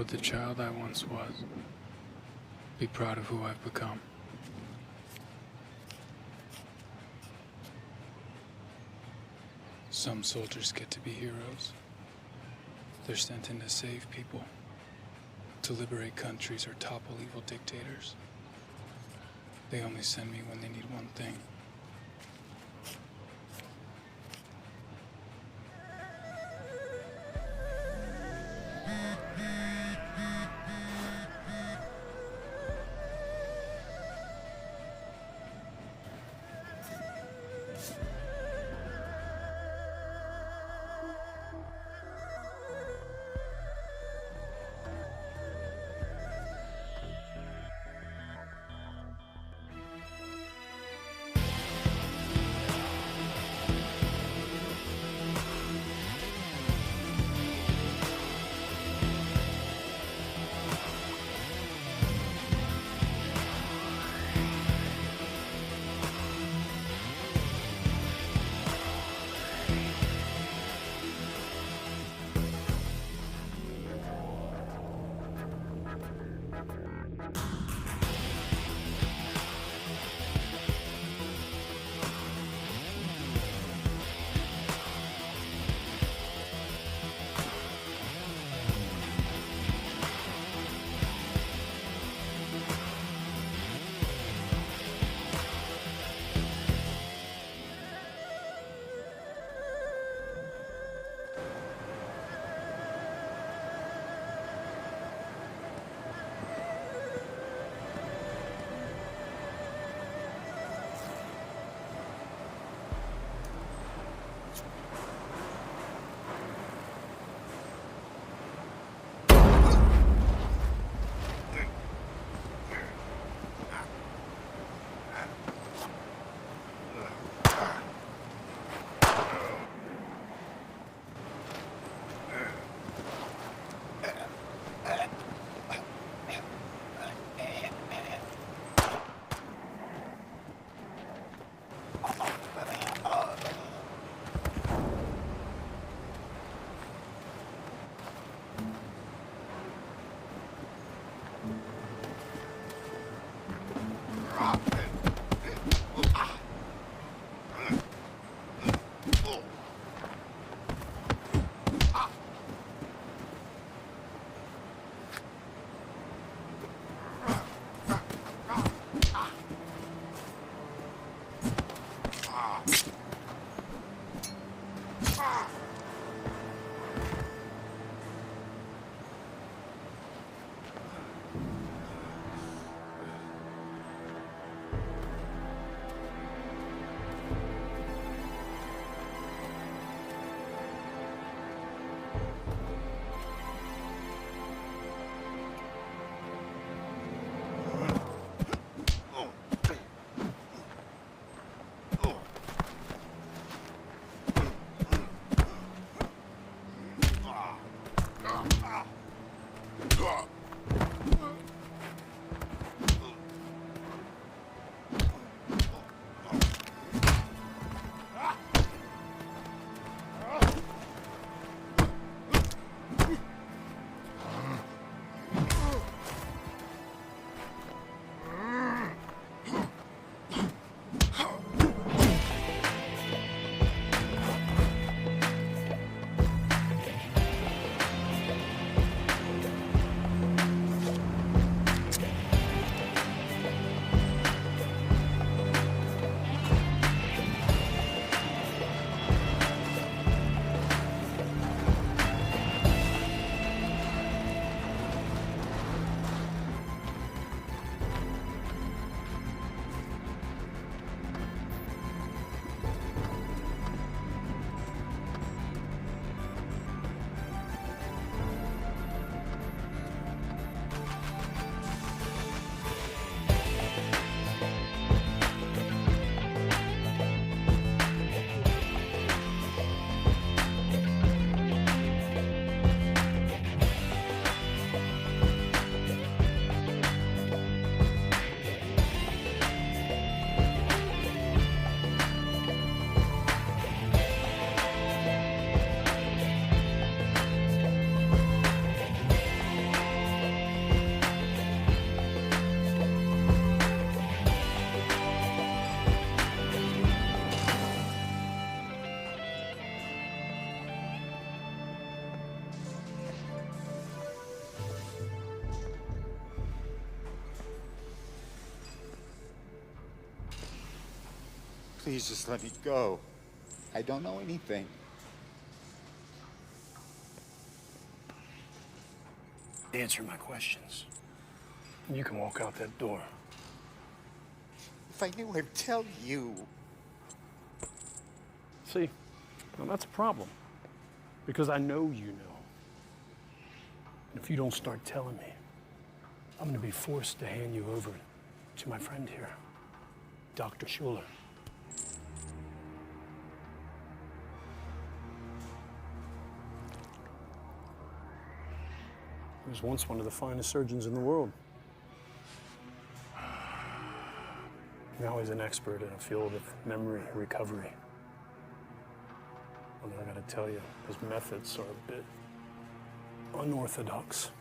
with the child I once was. Be proud of who I've become. Some soldiers get to be heroes. They're sent in to save people, to liberate countries or topple evil dictators. They only send me when they need one thing. Please just let me go. I don't know anything. Answer my questions. And you can walk out that door. If I knew, I'd tell you. See, now that's a problem. Because I know you know. And if you don't start telling me, I'm going to be forced to hand you over to my friend here, Dr. Schuler. He was once one of the finest surgeons in the world. Now he's an expert in a field of memory recovery. Although I gotta tell you, his methods are a bit unorthodox.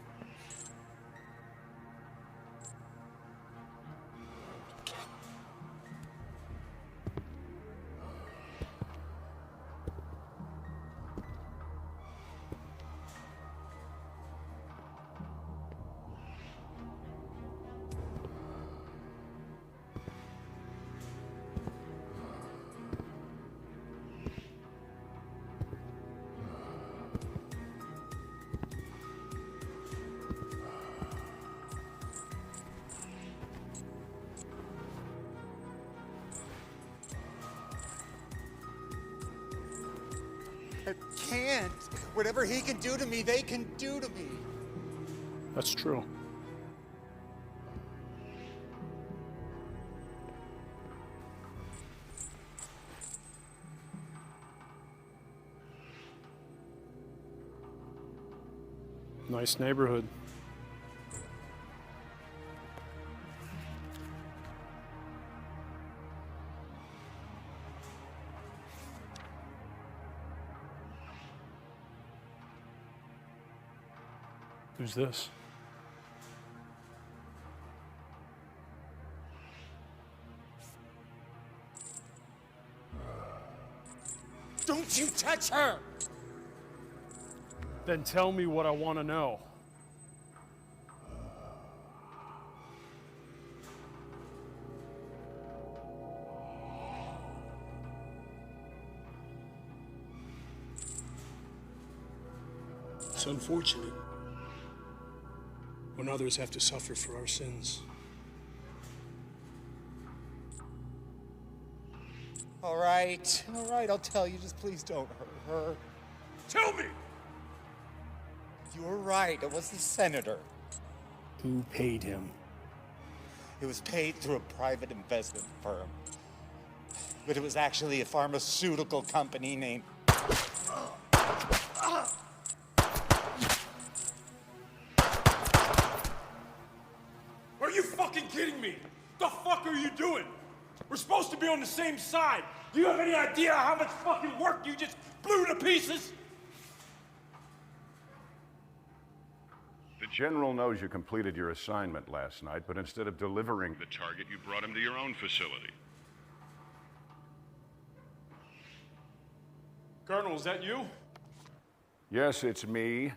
I can't. Whatever he can do to me, they can do to me. That's true. Nice neighborhood. Who's this? Don't you touch her! Then tell me what I want to know. It's unfortunate when others have to suffer for our sins. All right, I'll tell you. Just please don't hurt her. Tell me! You were right, it was the senator. Who paid him? It was paid through a private investment firm. But it was actually a pharmaceutical company named... Are you fucking kidding me? The fuck are you doing? We're supposed to be on the same side. Do you have any idea how much fucking work you just blew to pieces? The General knows you completed your assignment last night, but instead of delivering the target, you brought him to your own facility. Colonel, is that you? Yes, it's me.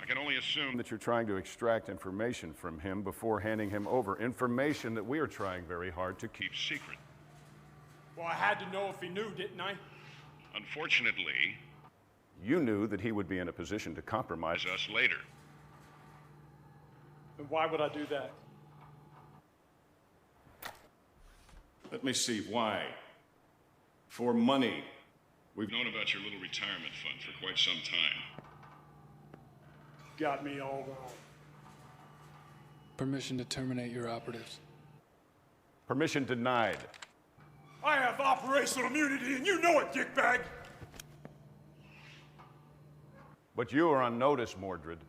I can only assume that you're trying to extract information from him before handing him over. Information that we are trying very hard to keep secret. Well, I had to know if he knew, didn't I? Unfortunately, you knew that he would be in a position to compromise us later. And why would I do that? Let me see, why? For money. We've known about your little retirement fund for quite some time. Got me all wrong. Permission to terminate your operatives. Permission denied. I have operational immunity, and you know it, dickbag! But you are on notice, Mordred.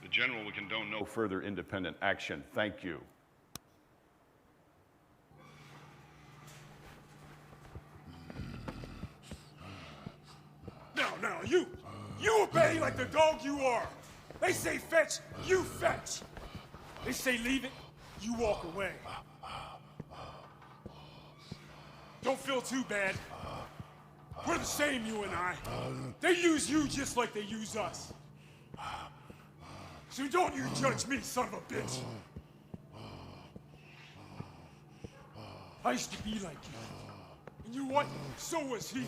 The General will condone no further independent action. Thank you. Now, you obey like the dog you are. They say fetch, you fetch. They say leave it, you walk away. Don't feel too bad. We're the same, you and I. They use you just like they use us. So don't you judge me, son of a bitch. I used to be like you. And you know what? So was he.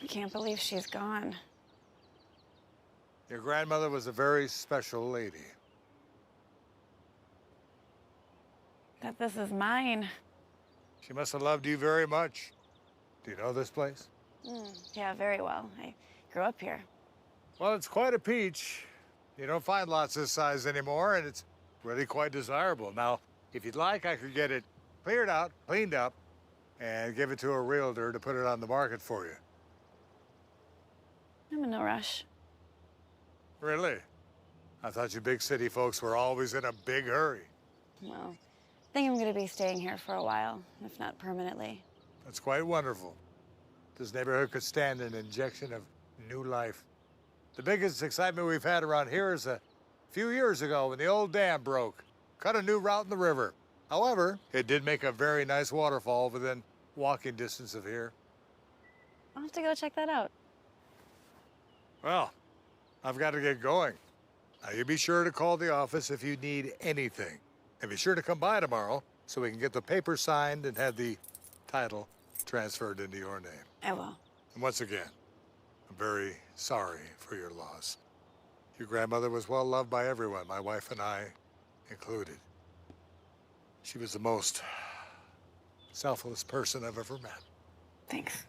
I can't believe she's gone. Your grandmother was a very special lady. That this is mine. She must have loved you very much. Do you know this place? Yeah, very well. I grew up here. Well, it's quite a peach. You don't find lots this size anymore, and it's really quite desirable. Now, if you'd like, I could get it cleared out, cleaned up, and give it to a realtor to put it on the market for you. I'm in no rush. Really? I thought you big city folks were always in a big hurry. Well, I think I'm gonna be staying here for a while, if not permanently. That's quite wonderful. This neighborhood could stand an injection of new life. The biggest excitement we've had around here is a few years ago when the old dam broke. Cut a new route in the river. However, it did make a very nice waterfall within walking distance of here. I'll have to go check that out. Well, I've got to get going. Now, you be sure to call the office if you need anything. And be sure to come by tomorrow so we can get the paper signed and have the title transferred into your name. I will. And once again, I'm very sorry for your loss. Your grandmother was well loved by everyone, my wife and I included. She was the most selfless person I've ever met. Thanks.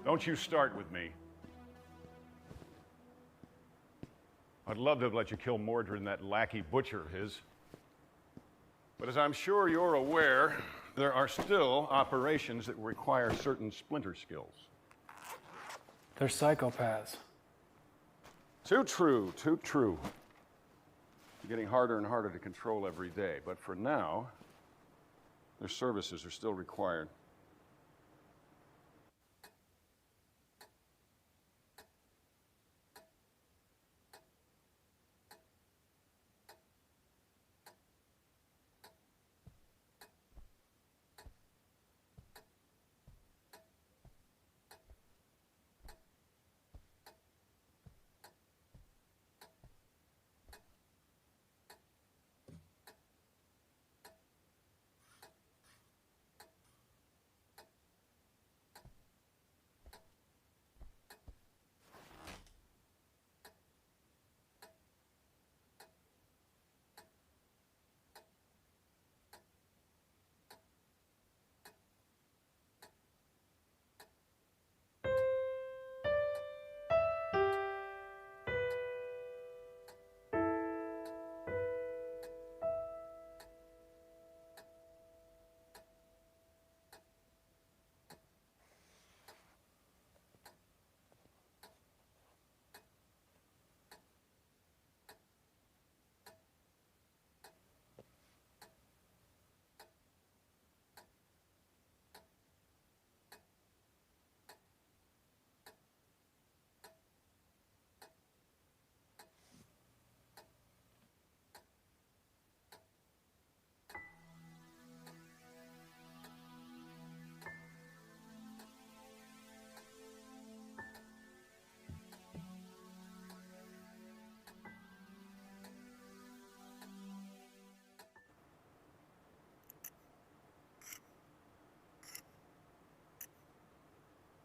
Don't you start with me. I'd love to have let you kill Mordred and that lackey butcher of his. But as I'm sure you're aware, there are still operations that require certain splinter skills. They're psychopaths. Too true, too true. They're getting harder and harder to control every day, but for now, their services are still required.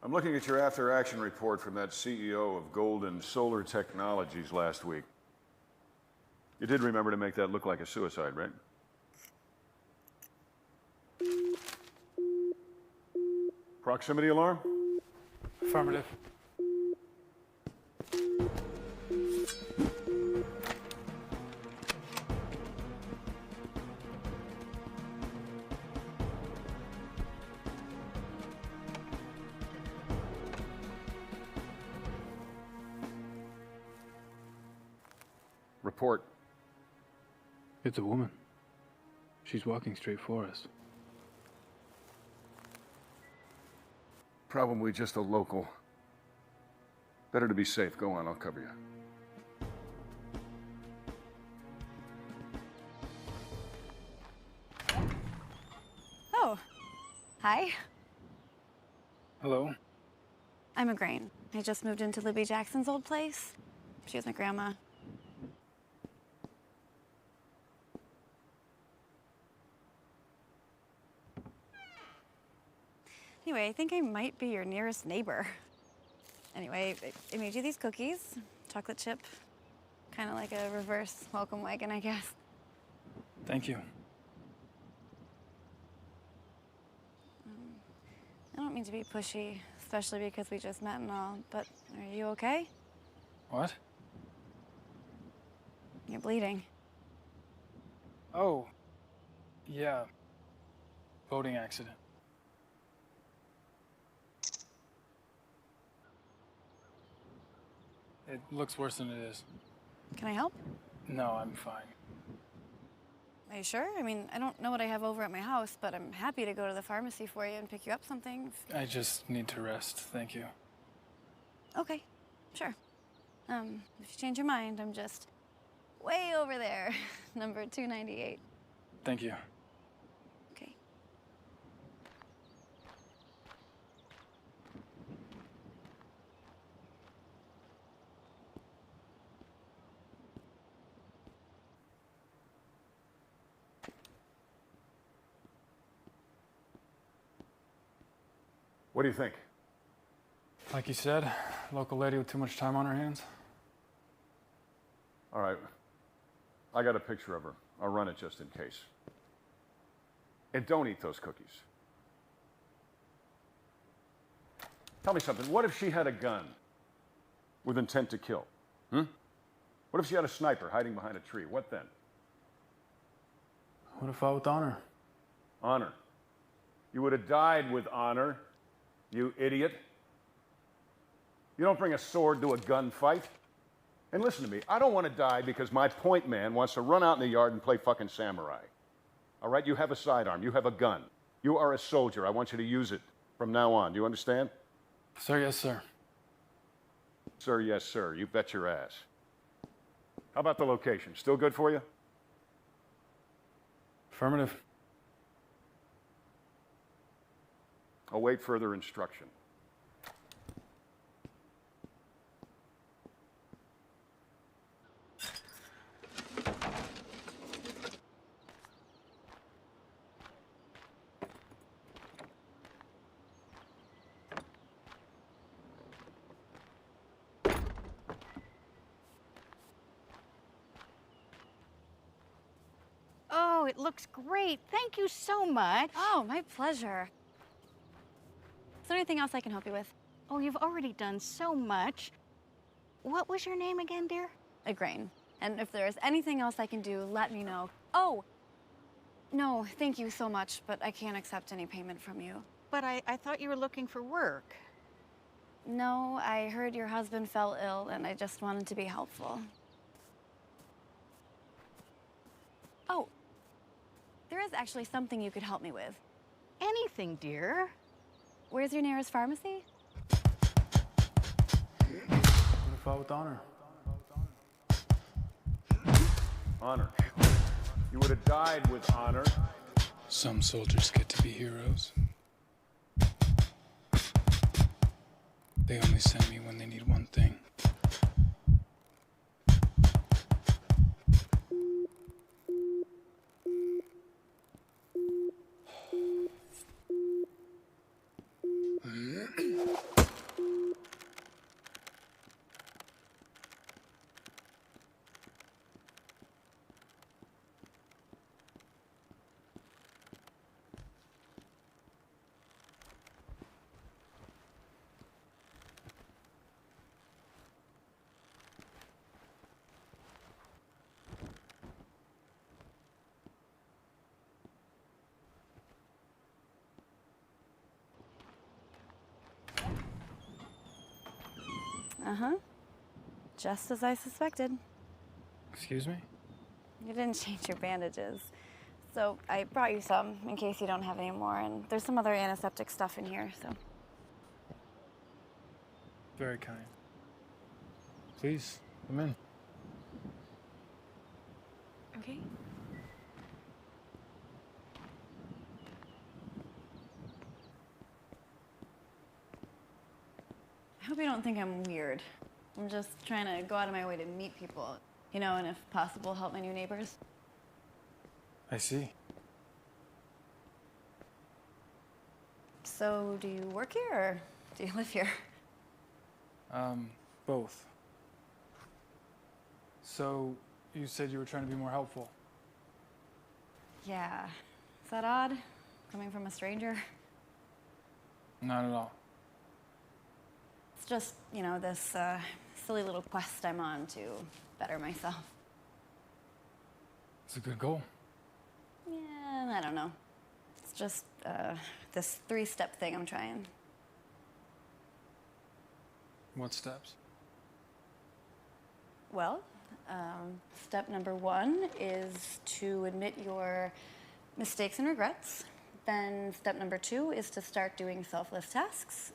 I'm looking at your after-action report from that CEO of Golden Solar Technologies last week. You did remember to make that look like a suicide, right? Proximity alarm? Affirmative. Report. It's a woman. She's walking straight for us. Probably just a local. Better to be safe. Go on, I'll cover you. Oh, hi. Hello? I'm Igraine. I just moved into Libby Jackson's old place. She was my grandma. Anyway, I think I might be your nearest neighbor. Anyway, I made you these cookies, chocolate chip, kind of like a reverse welcome wagon, I guess. Thank you. I don't mean to be pushy, especially because we just met and all, but are you okay? What? You're bleeding. Oh. Yeah. Boating accident. It looks worse than it is. Can I help? No, I'm fine. Are you sure? I mean, I don't know what I have over at my house, but I'm happy to go to the pharmacy for you and pick you up something. I just need to rest. Thank you. Okay, sure. If you change your mind, I'm just way over there, number 298. Thank you. Okay. What do you think? Like you said, local lady with too much time on her hands. All right. I got a picture of her. I'll run it just in case. And don't eat those cookies. Tell me something. What if she had a gun with intent to kill? What if she had a sniper hiding behind a tree? What then? Would have fought with honor. Honor. You would have died with honor, you idiot. You don't bring a sword to a gunfight. And listen to me, I don't want to die because my point man wants to run out in the yard and play fucking samurai. All right, you have a sidearm, you have a gun. You are a soldier, I want you to use it from now on. Do you understand? Sir, yes, sir. Sir, yes, sir, you bet your ass. How about the location? Still good for you? Affirmative. Await further instruction. Oh, it looks great. Thank you so much. Oh, my pleasure. Is there anything else I can help you with? Oh, you've already done so much. What was your name again, dear? Igraine. And if there is anything else I can do, let me know. Oh! No, thank you so much, but I can't accept any payment from you. But I thought you were looking for work. No, I heard your husband fell ill, and I just wanted to be helpful. Oh, there is actually something you could help me with. Anything, dear. Where's your nearest pharmacy? Would have fought with honor. Honor. You would have died with honor. Some soldiers get to be heroes. They only send me when they need one thing. Uh-huh. Just as I suspected. Excuse me? You didn't change your bandages. So I brought you some in case you don't have any more, and there's some other antiseptic stuff in here, so. Very kind. Please, come in. Okay. I hope you don't think I'm weird. I'm just trying to go out of my way to meet people, you know, and if possible, help my new neighbors. I see. So, do you work here or do you live here? Both. So, you said you were trying to be more helpful. Yeah. Is that odd? Coming from a stranger? Not at all. It's just, you know, this silly little quest I'm on to better myself. It's a good goal. Yeah, I don't know. It's just this 3-step thing I'm trying. What steps? Well, step number 1 is to admit your mistakes and regrets. Then step number 2 is to start doing selfless tasks.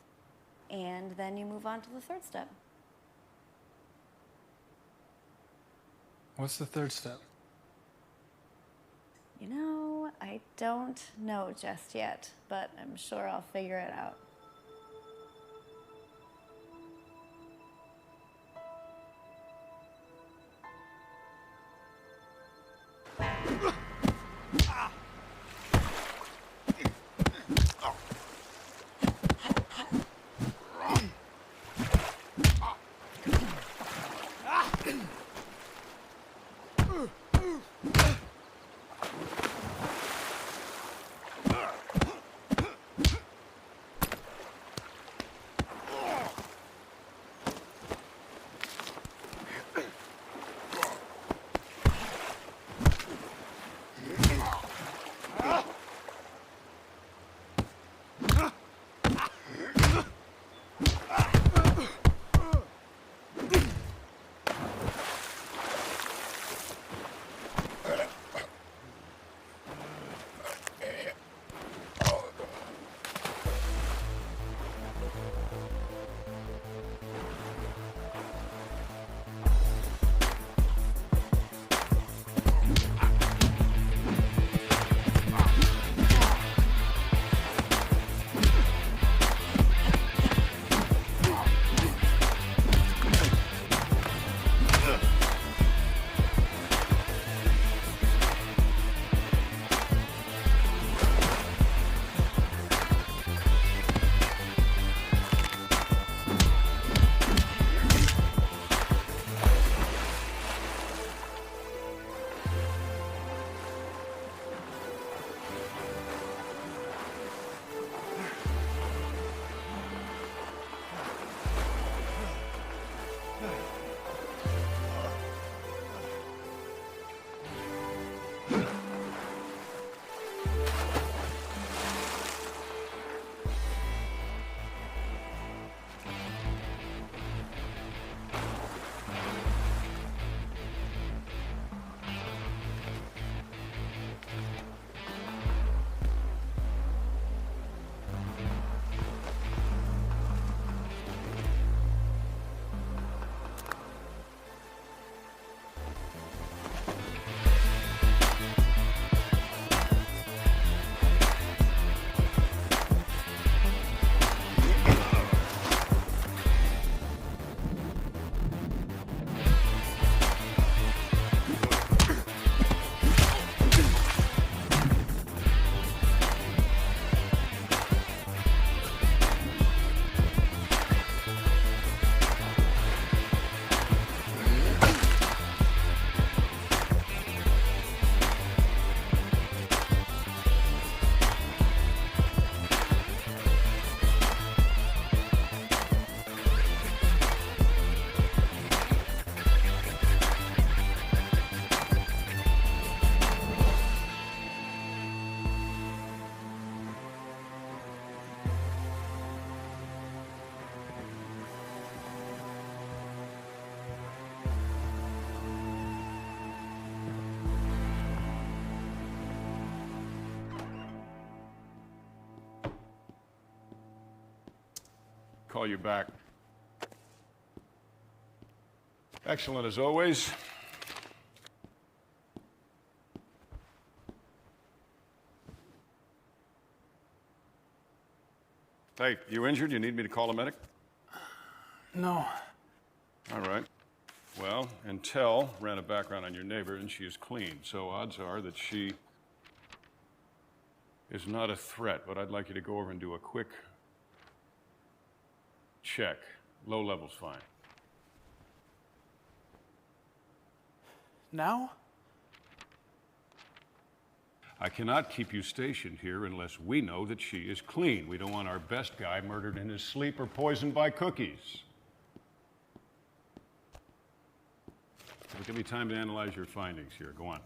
And then you move on to the 3rd step. What's the 3rd step? You know, I don't know just yet, but I'm sure I'll figure it out. Call you back. Excellent as always. Hey, you injured? You need me to call a medic? No. All right. Well, Intel ran a background on your neighbor, and she is clean, so odds are that she is not a threat, but I'd like you to go over and do a quick check. Low level's fine. Now? I cannot keep you stationed here unless we know that she is clean. We don't want our best guy murdered in his sleep or poisoned by cookies. So give me time to analyze your findings here. Go on.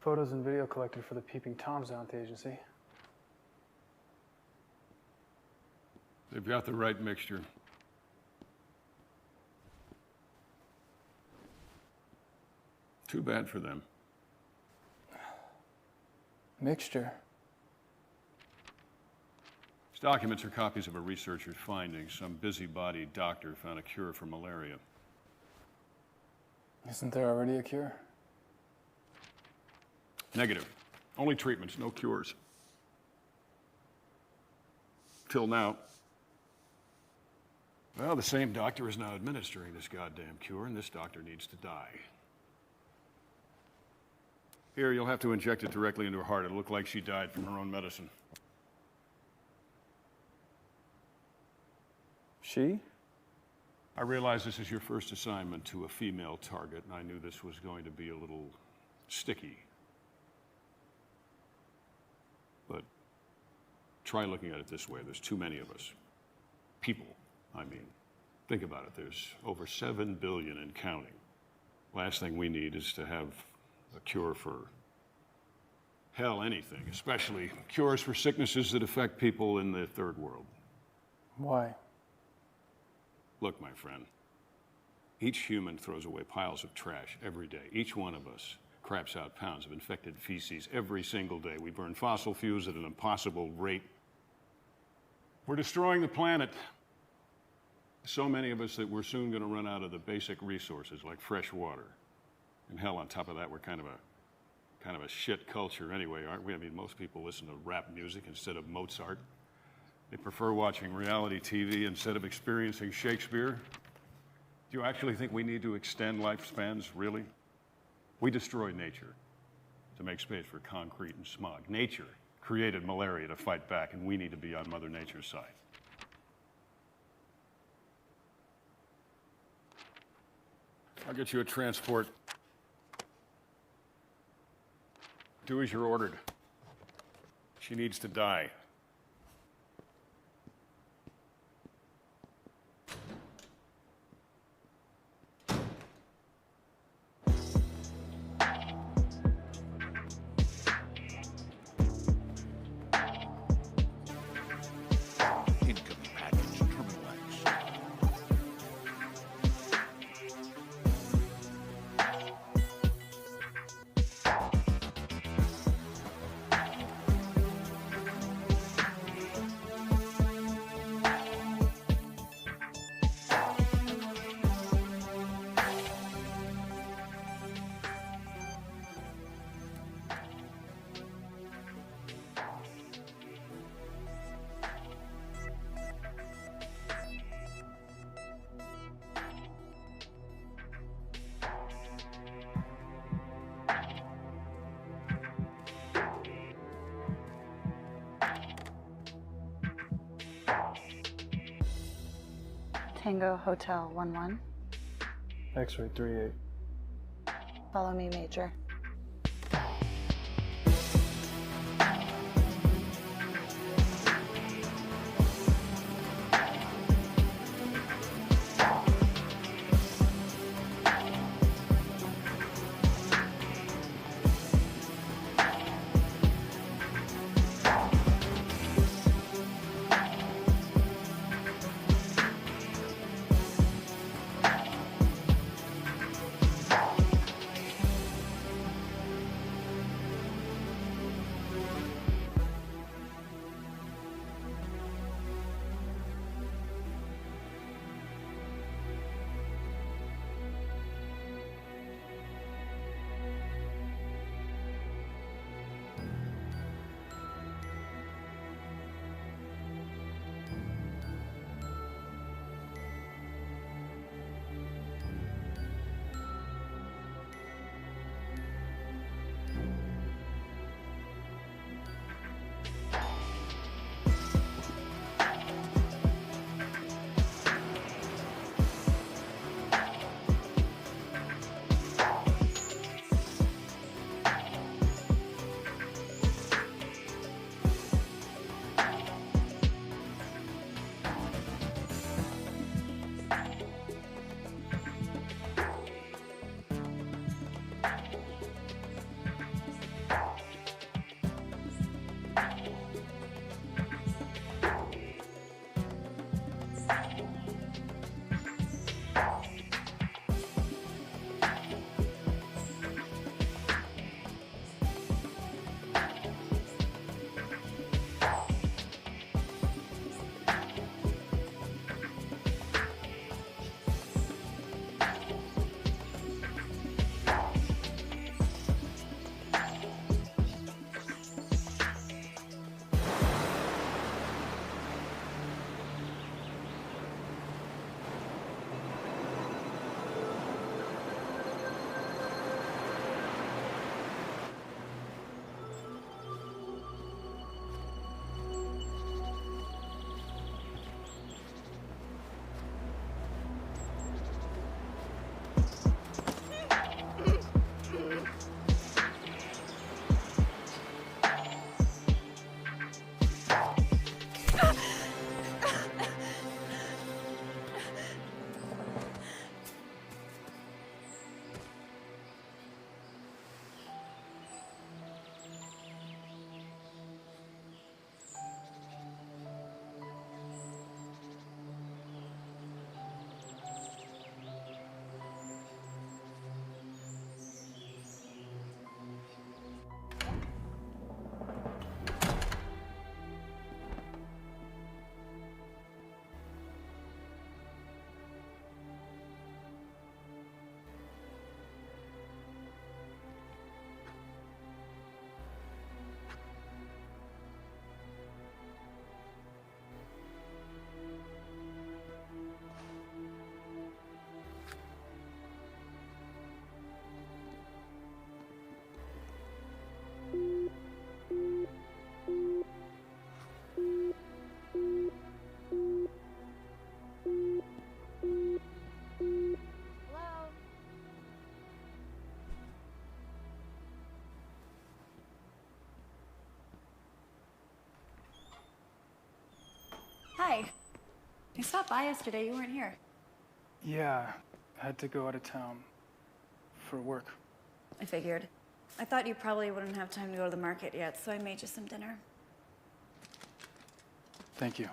Photos and video collected for the Peeping Toms down at the agency. They've got the right mixture. Too bad for them. Mixture? These documents are copies of a researcher's findings. Some busybody doctor found a cure for malaria. Isn't there already a cure? Negative. Only treatments, no cures. Till now. Well, the same doctor is now administering this goddamn cure, and this doctor needs to die. Here, you'll have to inject it directly into her heart. It'll look like she died from her own medicine. She? I realize this is your first assignment to a female target, and I knew this was going to be a little sticky. But try looking at it this way. There's too many of us. People, I mean. Think about it. There's over 7 billion and counting. Last thing we need is to have a cure for, hell, anything, especially cures for sicknesses that affect people in the third world. Why? Look, my friend, each human throws away piles of trash every day. Each one of us craps out pounds of infected feces every single day. We burn fossil fuels at an impossible rate. We're destroying the planet. So many of us that we're soon going to run out of the basic resources like fresh water. And hell, on top of that, we're kind of a shit culture anyway, aren't we? I mean, most people listen to rap music instead of Mozart. They prefer watching reality TV instead of experiencing Shakespeare. Do you actually think we need to extend lifespans, really? We destroy nature to make space for concrete and smog. Nature created malaria to fight back, and we need to be on Mother Nature's side. I'll get you a transport. Do as you're ordered. She needs to die. Incoming package, Terminal X. Tango Hotel 11. X-ray 38. Follow me, Major. Hi. I stopped by yesterday. You weren't here. Yeah, I had to go out of town for work. I figured. I thought you probably wouldn't have time to go to the market yet, so I made you some dinner. Thank you.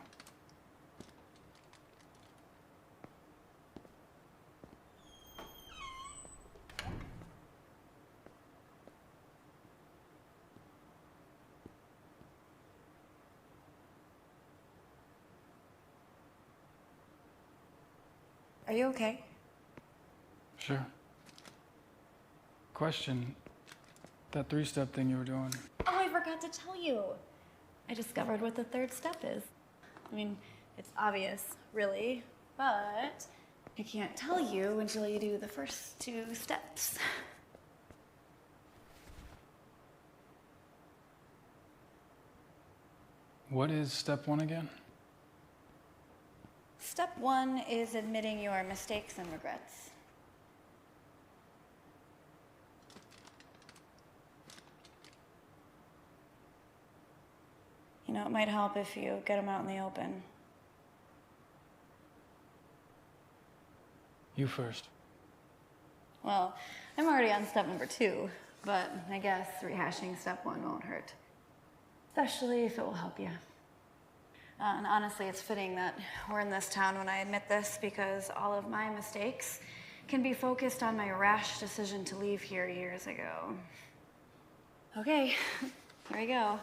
Are you okay? Sure. Question, that three-step thing you were doing, Oh, I forgot to tell you. I discovered what the third step is. I mean, it's obvious, really, but I can't tell you until you do the first two steps. what is step one again? Step 1 is admitting your mistakes and regrets. You know, it might help if you get them out in the open. You first. Well, I'm already on step number 2, but I guess rehashing step 1 won't hurt. Especially if it will help you. And honestly, it's fitting that we're in this town when I admit this, because all of my mistakes can be focused on my rash decision to leave here years ago. Okay, here we go.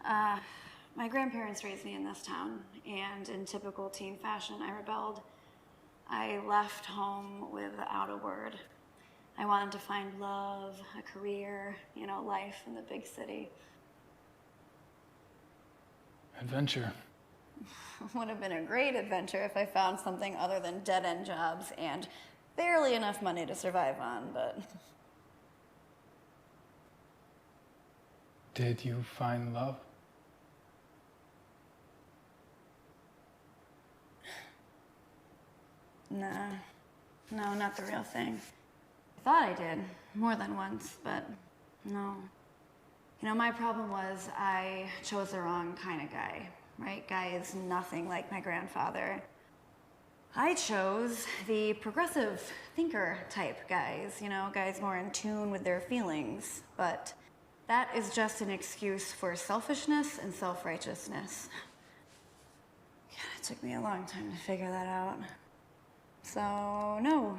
My grandparents raised me in this town, and in typical teen fashion, I rebelled. I left home without a word. I wanted to find love, a career, you know, life in the big city. Adventure. Would have been a great adventure if I found something other than dead-end jobs and barely enough money to survive on, but... Did you find love? Nah. No, not the real thing. I thought I did, more than once, but no. You know, my problem was I chose the wrong kind of guy, right? Guy is nothing like my grandfather. I chose the progressive thinker type guys, you know, guys more in tune with their feelings, but that is just an excuse for selfishness and self-righteousness. God, it took me a long time to figure that out. So, no,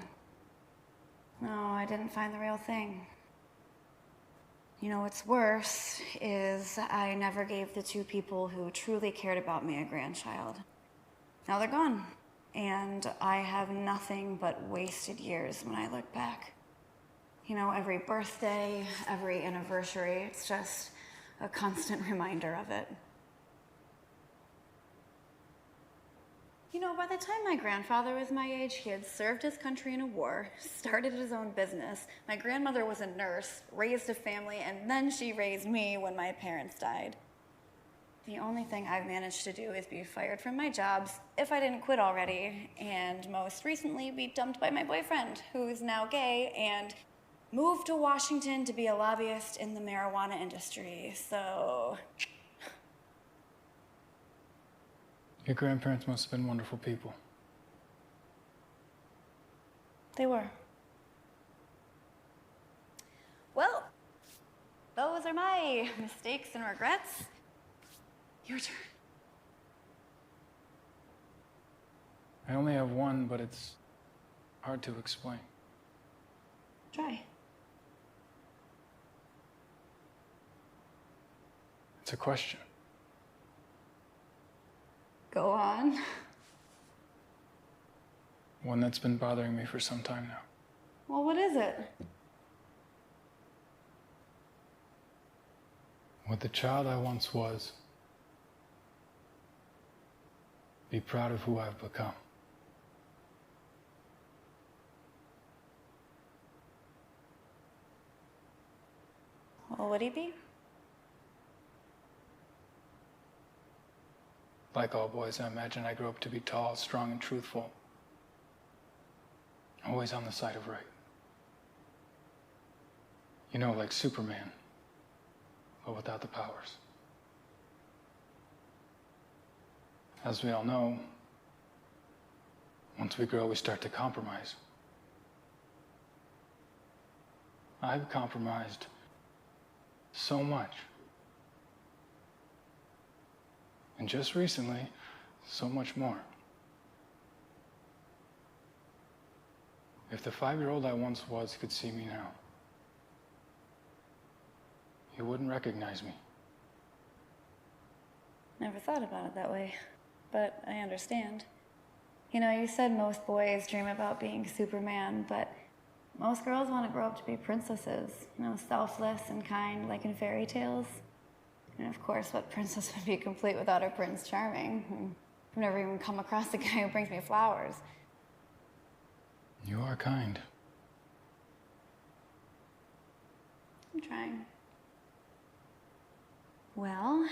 I didn't find the real thing. You know, what's worse is I never gave the 2 people who truly cared about me a grandchild. Now they're gone, and I have nothing but wasted years when I look back. You know, every birthday, every anniversary, it's just a constant reminder of it. You know, by the time my grandfather was my age, he had served his country in a war, started his own business. My grandmother was a nurse, raised a family, and then she raised me when my parents died. The only thing I've managed to do is be fired from my jobs, if I didn't quit already, and most recently be dumped by my boyfriend, who's now gay, and moved to Washington to be a lobbyist in the marijuana industry, so... Your grandparents must have been wonderful people. They were. Well, those are my mistakes and regrets. Your turn. I only have one, but it's hard to explain. Try. It's a question. Go on. One that's been bothering me for some time now. Well, what is it? Would the child I once was be proud of who I've become? Well, would he be? Like all boys, I imagine I grew up to be tall, strong, and truthful. Always on the side of right. You know, like Superman, but without the powers. As we all know, once we grow, we start to compromise. I've compromised so much. And just recently, so much more. If the 5-year-old I once was could see me now, he wouldn't recognize me. Never thought about it that way, but I understand. You know, you said most boys dream about being Superman, but most girls want to grow up to be princesses, you know, selfless and kind, like in fairy tales. And of course, what princess would be complete without her Prince Charming? I've never even come across a guy who brings me flowers. You are kind. I'm trying. Well,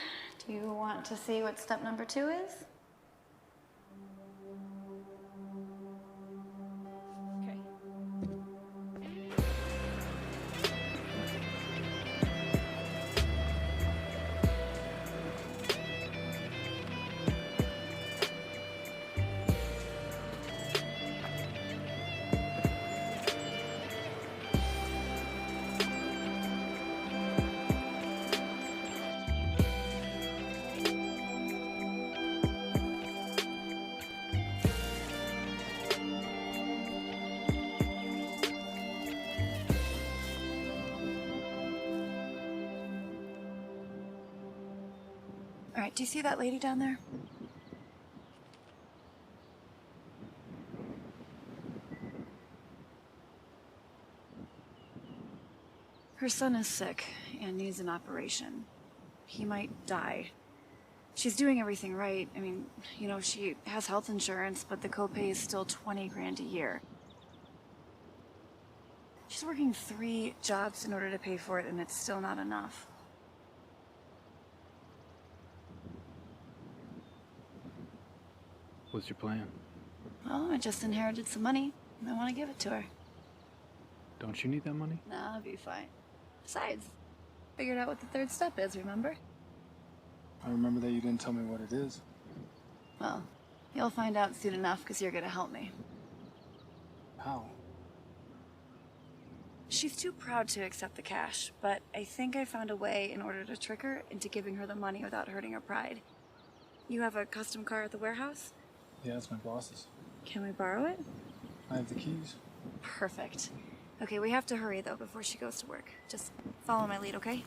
do you want to see what step number 2 is? All right, do you see that lady down there? Her son is sick and needs an operation. He might die. She's doing everything right. I mean, you know, she has health insurance, but the copay is still 20 grand a year. She's working 3 jobs in order to pay for it, and it's still not enough. What's your plan? Well, I just inherited some money. I want to give it to her. Don't you need that money? Nah, I'll be fine. Besides, figured out what the 3rd step is, remember? I remember that you didn't tell me what it is. Well, you'll find out soon enough because you're gonna help me. How? She's too proud to accept the cash, but I think I found a way in order to trick her into giving her the money without hurting her pride. You have a custom car at the warehouse? Yeah, it's my boss's. Can we borrow it? I have the keys. Perfect. Okay, we have to hurry though before she goes to work. Just follow my lead, okay?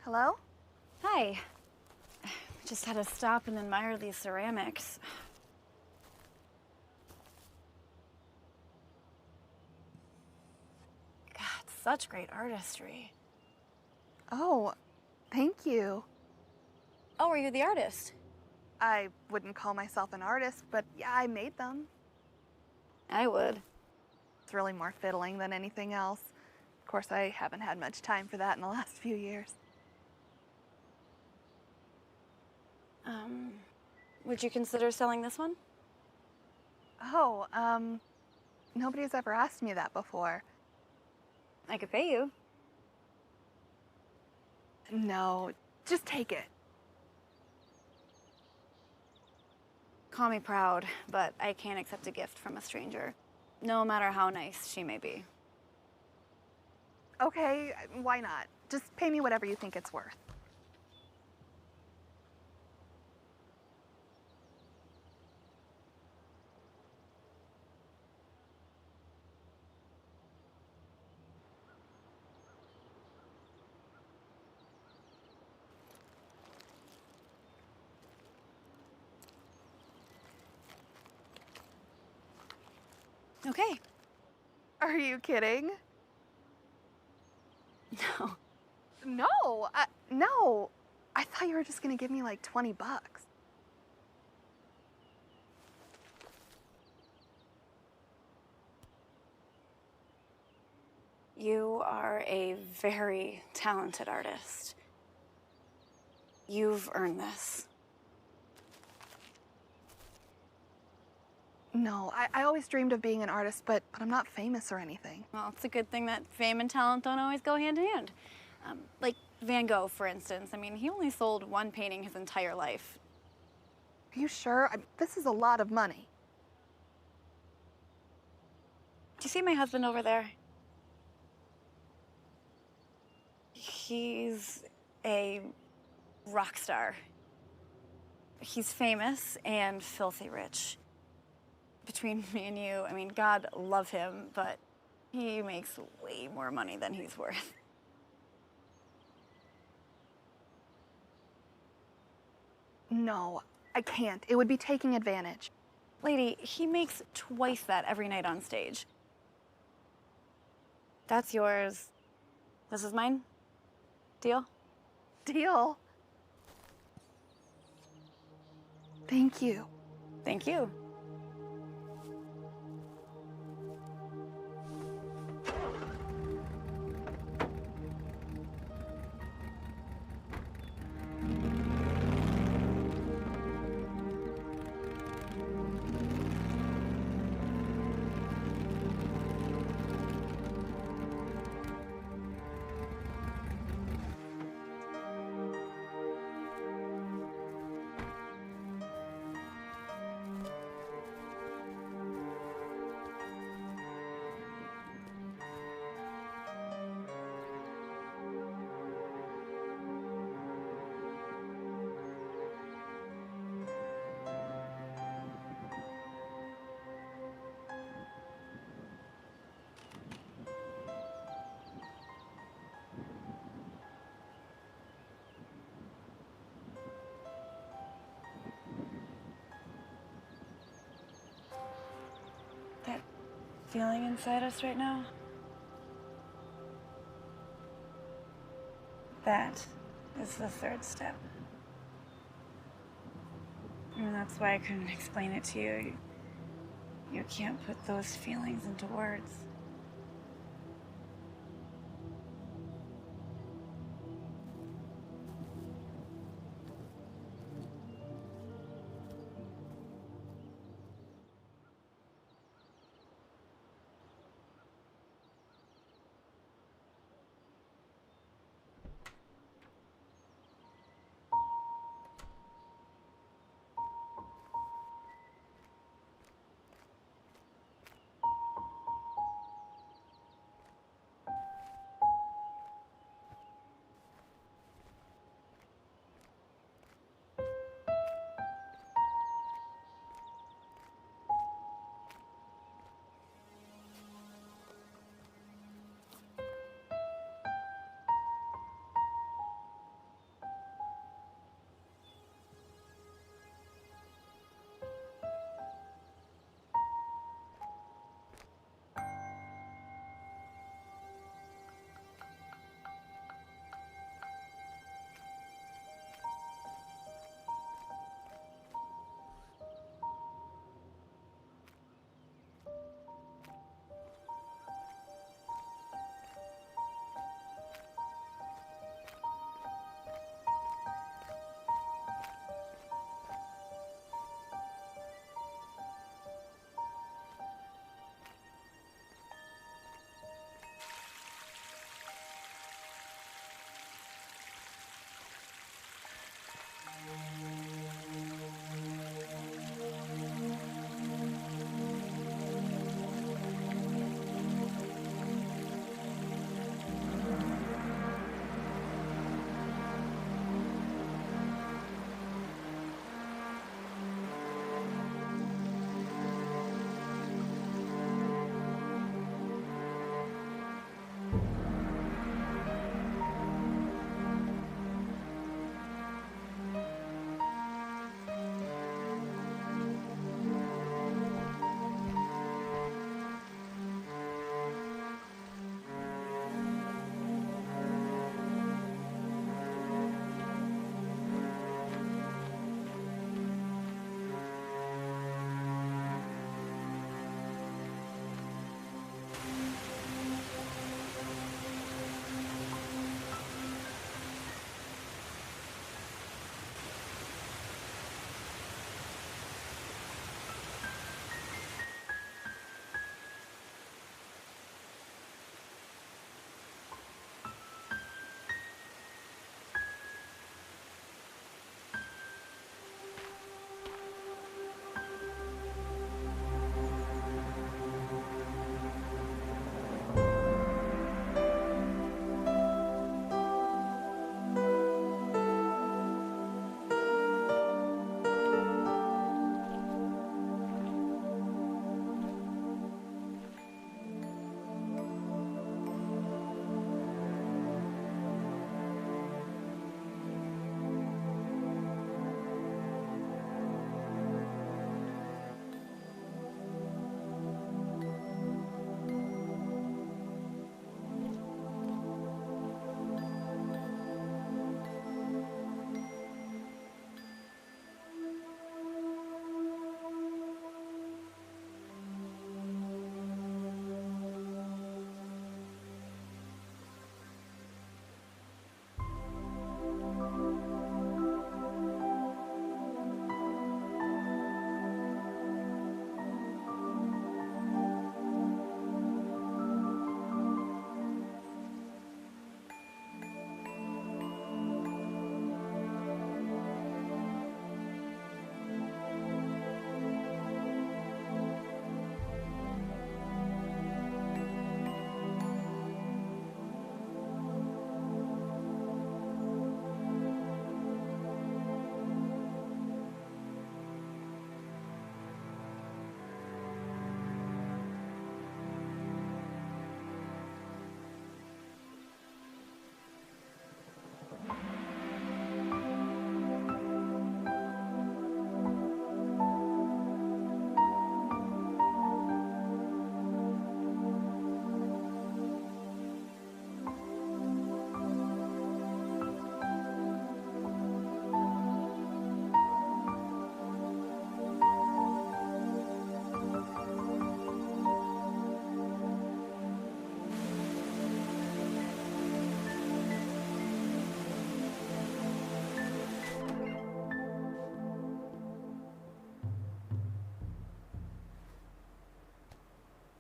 Hello? Hi. Just had to stop and admire these ceramics. God, such great artistry. Oh, thank you. Oh, are you the artist? I wouldn't call myself an artist, but yeah, I made them. I would. It's really more fiddling than anything else. Of course, I haven't had much time for that in the last few years. Would you consider selling this one? Oh, nobody's ever asked me that before. I could pay you. No, just take it. Call me proud, but I can't accept a gift from a stranger, no matter how nice she may be. Okay, why not? Just pay me whatever you think it's worth. Okay. Are you kidding? No. No, no. I thought you were just gonna give me like 20 bucks. You are a very talented artist. You've earned this. No, I always dreamed of being an artist, but I'm not famous or anything. Well, it's a good thing that fame and talent don't always go hand in hand. Like Van Gogh, for instance. I mean, he only sold one painting his entire life. Are you sure? This is a lot of money. Do you see my husband over there? He's a rock star. He's famous and filthy rich. Between me and you, I mean, God love him, but he makes way more money than he's worth. No, I can't. It would be taking advantage. Lady, he makes twice that every night on stage. That's yours. This is mine. Deal? Deal. Thank you. Thank you. feeling inside us right now? That is the third step. And that's why I couldn't explain it to you. You can't put those feelings into words.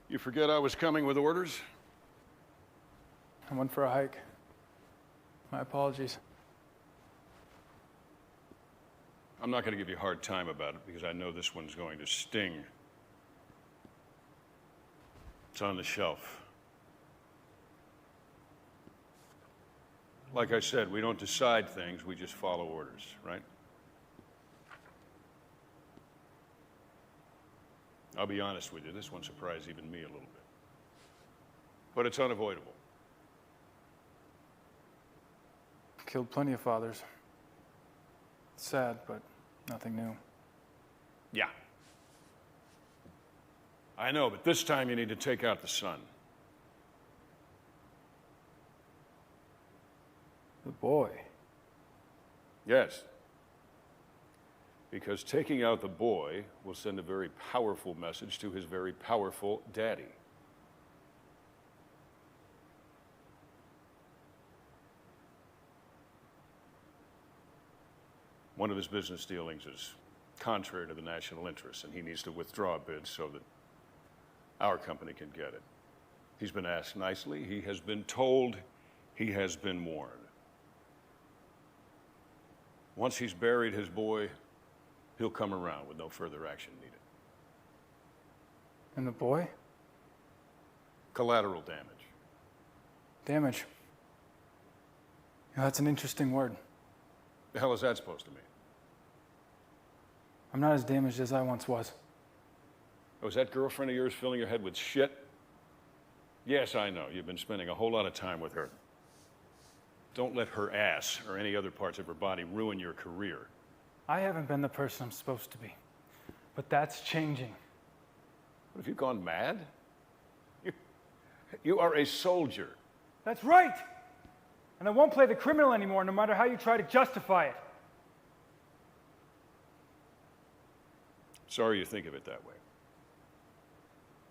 You forget I was coming with orders? I went for a hike. My apologies. I'm not going to give you a hard time about it because I know this one's going to sting. It's on the shelf. Like I said, we don't decide things, we just follow orders, right? I'll be honest with you, this one surprised even me a little bit. But it's unavoidable. Killed plenty of fathers. Sad, but nothing new. Yeah. I know, but this time you need to take out the son. The boy. Yes. Because taking out the boy will send a very powerful message to his very powerful daddy. One of his business dealings is contrary to the national interest, and he needs to withdraw a bid so that our company can get it. He's been asked nicely, he has been told, he has been warned. Once he's buried his boy, he'll come around with no further action needed. And the boy? Collateral damage. Damage. That's an interesting word. The hell is that supposed to mean? I'm not as damaged as I once was. Oh, is that girlfriend of yours filling your head with shit? Yes, I know. You've been spending a whole lot of time with her. Don't let her ass or any other parts of her body ruin your career. I haven't been the person I'm supposed to be. But that's changing. What, have you gone mad? You are a soldier. That's right! And I won't play the criminal anymore, no matter how you try to justify it. Sorry you think of it that way.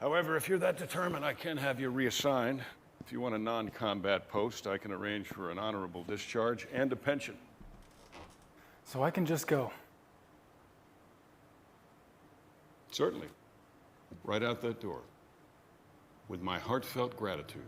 However, if you're that determined, I can have you reassigned. If you want a non-combat post, I can arrange for an honorable discharge and a pension. So I can just go. Certainly. Right out that door. With my heartfelt gratitude.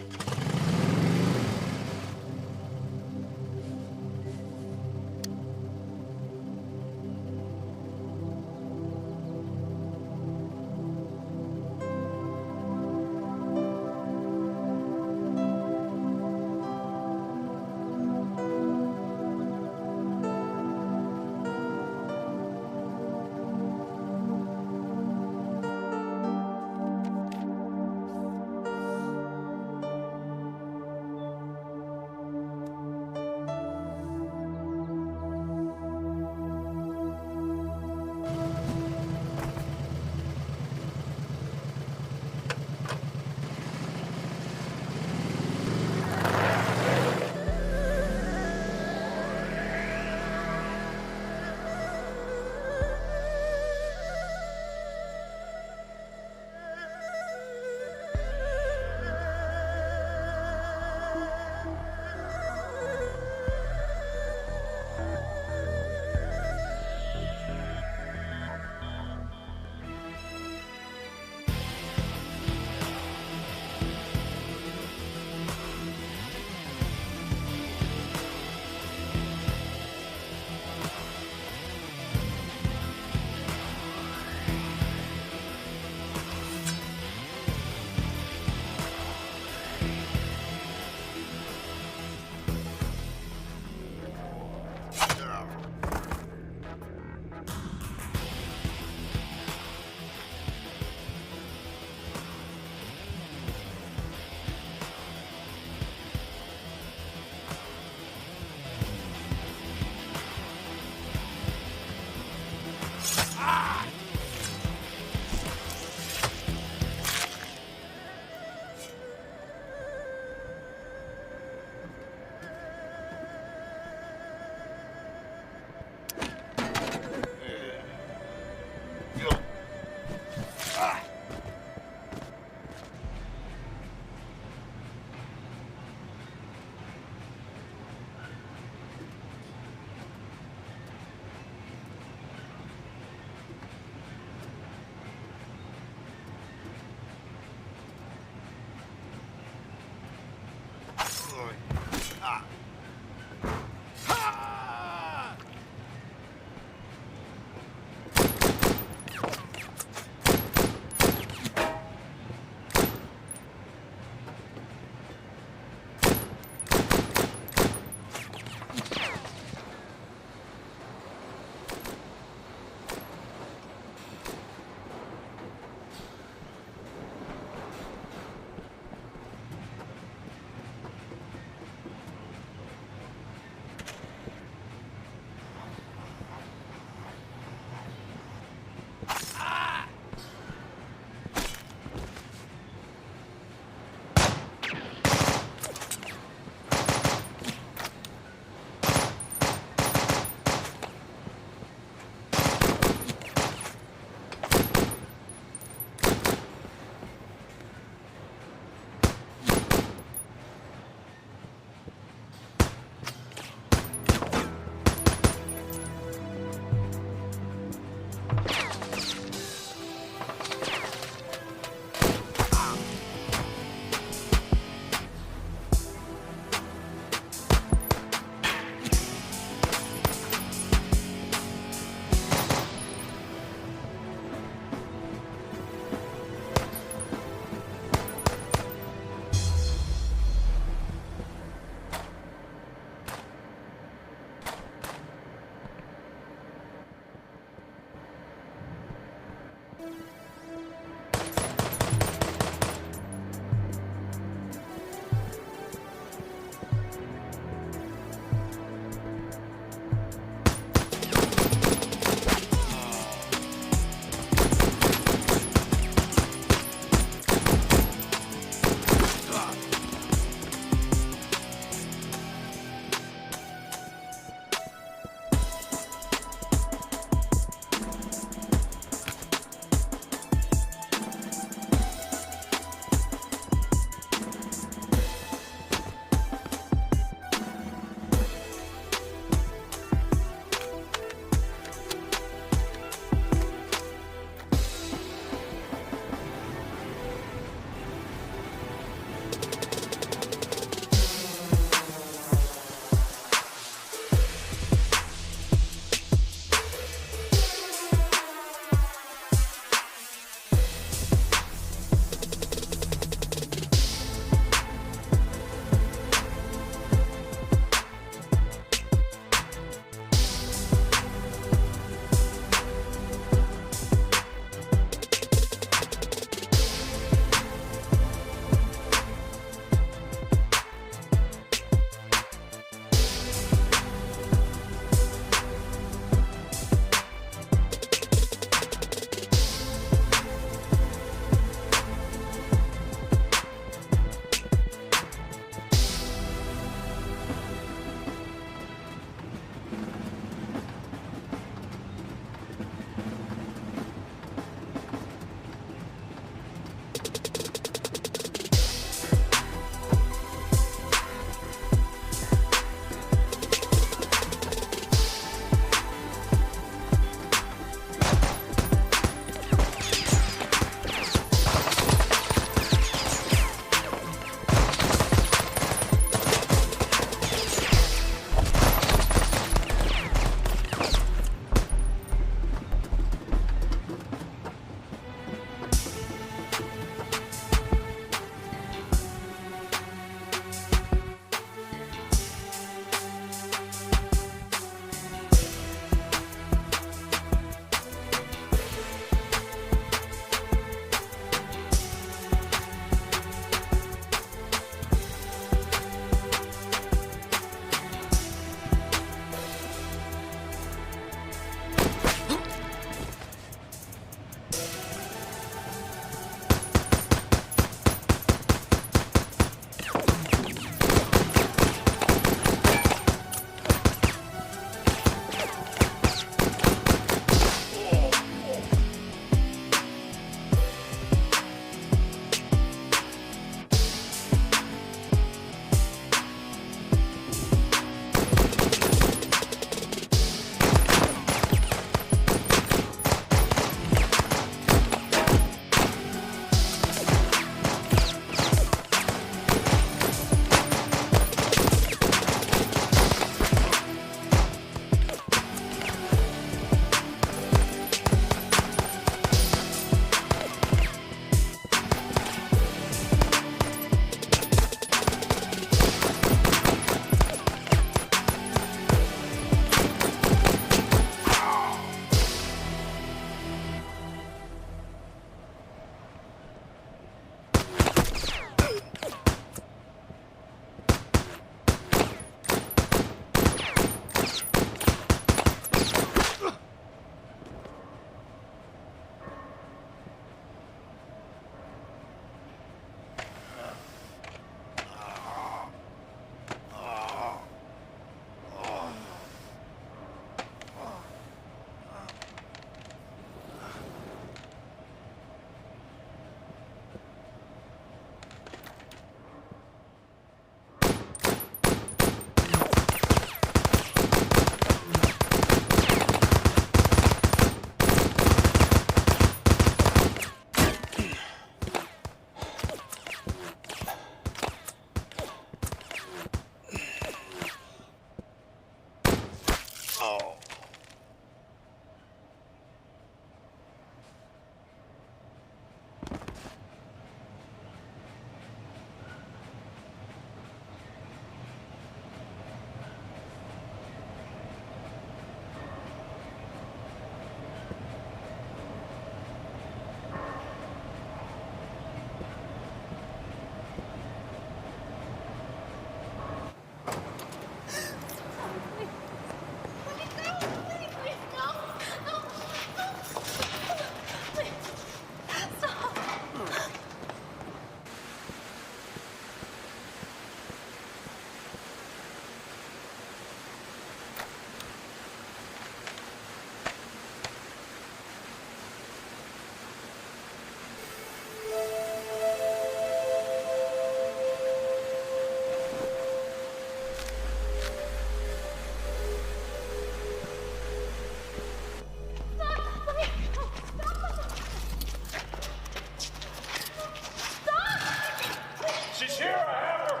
She's here, I have her!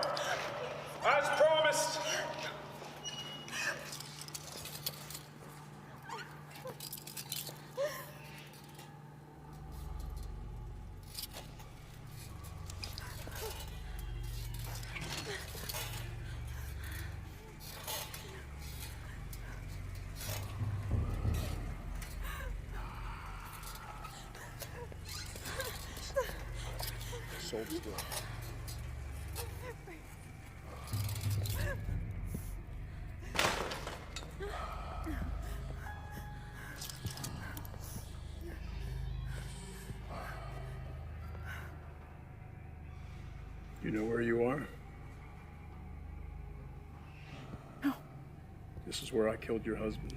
As promised! Hold still. You know where you are? No. This is where I killed your husband.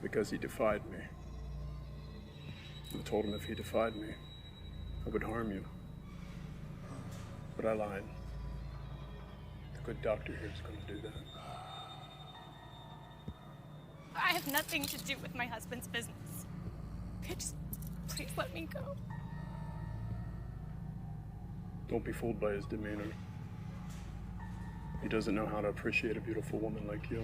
Because he defied me. I told him if he defied me, I would harm you. But I lied. The good doctor here is going to do that. I have nothing to do with my husband's business. Just please let me go. Don't be fooled by his demeanor. He doesn't know how to appreciate a beautiful woman like you.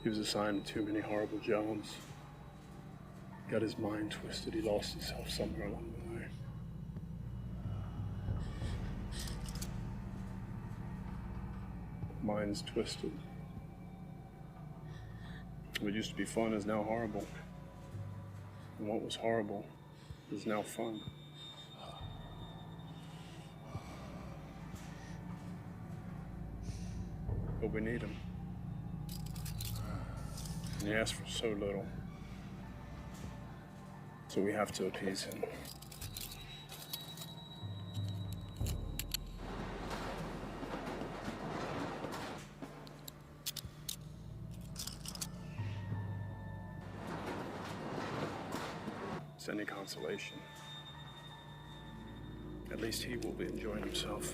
He was assigned too many horrible jobs. Got his mind twisted. He lost himself somewhere along the way. Mind's twisted. What used to be fun is now horrible. And what was horrible is now fun. But we need him. And he asked for so little. So we have to appease him. It's any consolation. At least he will be enjoying himself.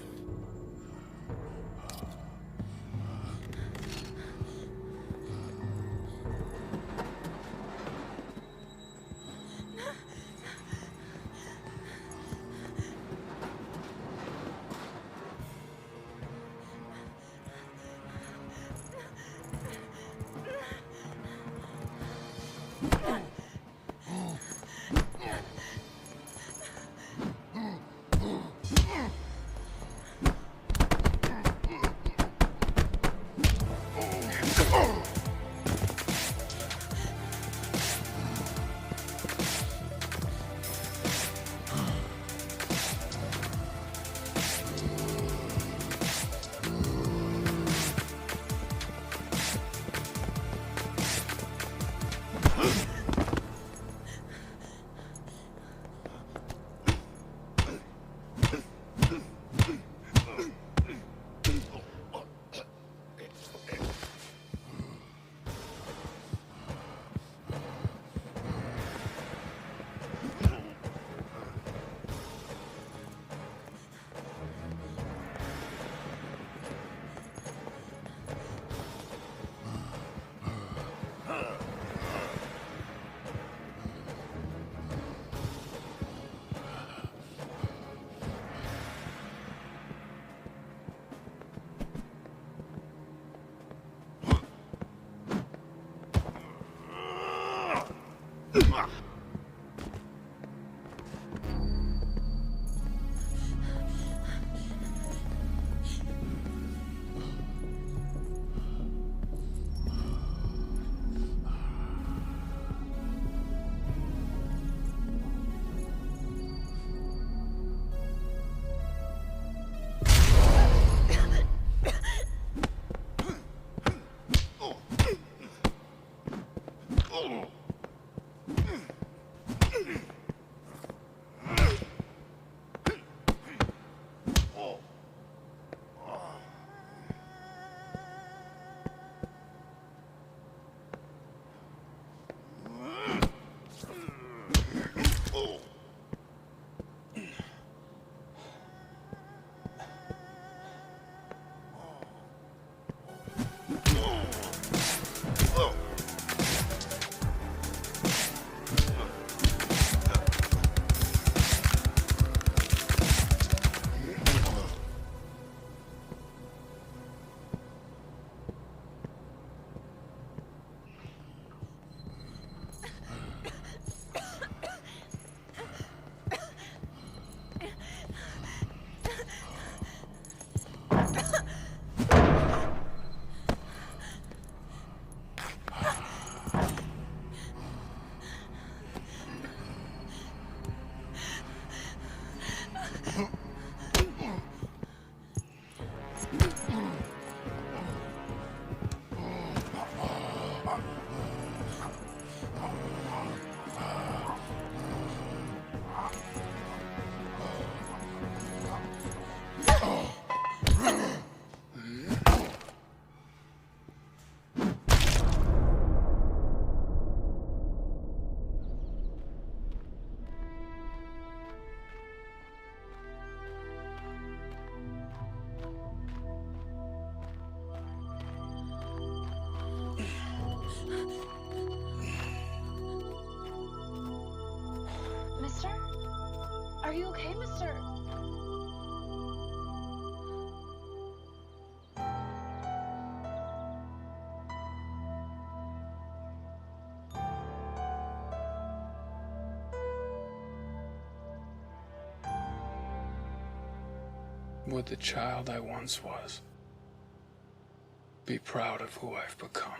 Are you okay, mister? Would the child I once was be proud of who I've become?